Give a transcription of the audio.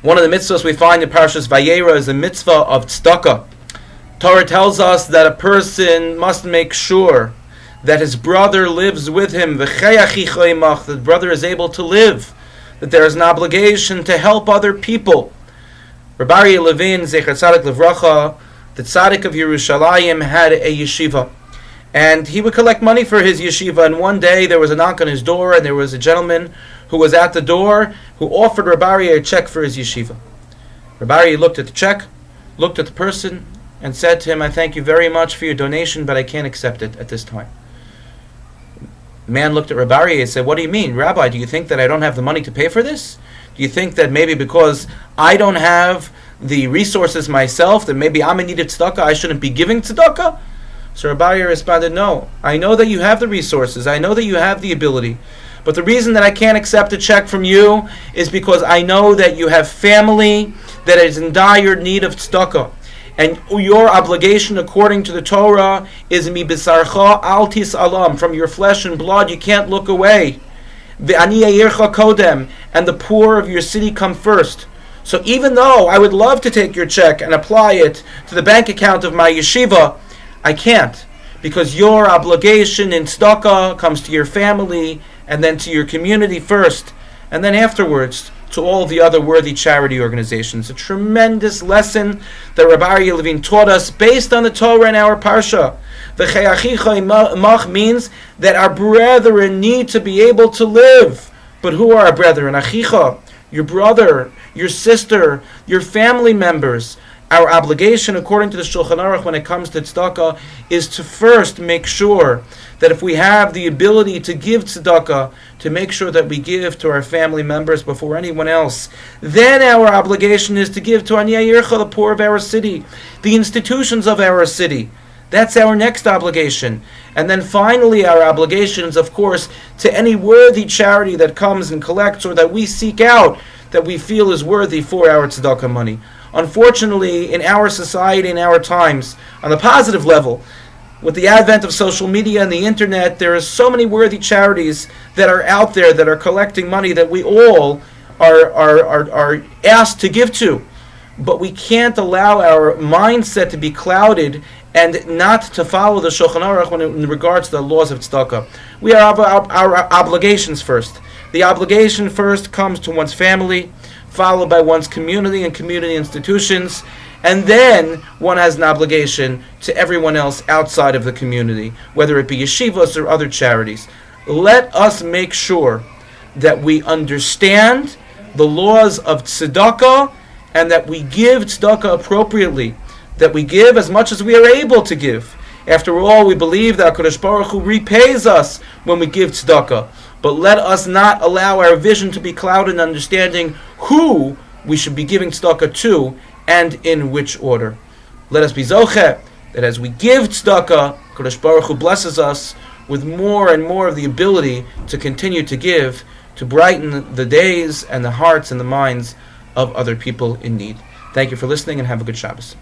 One of the mitzvahs we find in Parshas Vayera is the mitzvah of tzedakah. Torah tells us that a person must make sure that his brother lives with him, that the brother is able to live, that there is an obligation to help other people. Webdvar Reeh, Zecher Tzadik Livracha, the tzaddik of Yerushalayim, had a yeshiva, and he would collect money for his yeshiva. And one day there was a knock on his door, and there was a gentleman who was at the door who offered Webdvar Reeh a check for his yeshiva. Webdvar Reeh looked at the check, looked at the person, and said to him, "I thank you very much for your donation, but I can't accept it at this time." The man looked at Webdvar Reeh and said, "What do you mean, Rabbi? Do you think that I don't have the money to pay for this? Do you think that maybe because I don't have the resources myself, that maybe I'm in need of tzedakah, I shouldn't be giving tzedakah?" So Webdvar Reeh responded, "No, I know that you have the resources, I know that you have the ability, but the reason that I can't accept a check from you is because I know that you have family that is in dire need of tzedakah. And your obligation according to the Torah is mi b'sarcha al tis'alam, from your flesh and blood you can't look away. Ve'ani yircha kodem, and the poor of your city come first. So even though I would love to take your check and apply it to the bank account of my yeshiva, I can't, because your obligation in tzedakah comes to your family and then to your community first, and then afterwards to all the other worthy charity organizations." A tremendous lesson that Webdvar Reeh taught us based on the Torah in our Parsha. V'che'achicha means that our brethren need to be able to live. But who are our brethren? Achicha, your brother, your sister, your family members. Our obligation, according to the Shulchan Aruch, when it comes to tzedakah, is to first make sure that if we have the ability to give tzedakah, to make sure that we give to our family members before anyone else. Then our obligation is to give to Aniyei Yircha, the poor of our city, the institutions of our city. That's our next obligation. And then finally our obligation is, of course, to any worthy charity that comes and collects or that we seek out that we feel is worthy for our tzedakah money. Unfortunately, in our society, in our times, on the positive level, with the advent of social media and the internet, there are so many worthy charities that are out there that are collecting money that we all are asked to give to. But we can't allow our mindset to be clouded and not to follow the Shulchan Aruch in regards to the laws of tzedakah. We have our obligations first. The obligation first comes to one's family, followed by one's community and community institutions, and then one has an obligation to everyone else outside of the community, whether it be yeshivas or other charities. Let us make sure that we understand the laws of tzedakah and that we give tzedakah appropriately, that we give as much as we are able to give. After all, we believe that HaKadosh Baruch Hu repays us when we give tzedakah. But let us not allow our vision to be clouded in understanding who we should be giving tzedakah to and in which order. Let us be zocheh that as we give tzedakah, HaKadosh Baruch Hu blesses us with more and more of the ability to continue to give, to brighten the days and the hearts and the minds of other people in need. Thank you for listening and have a good Shabbos.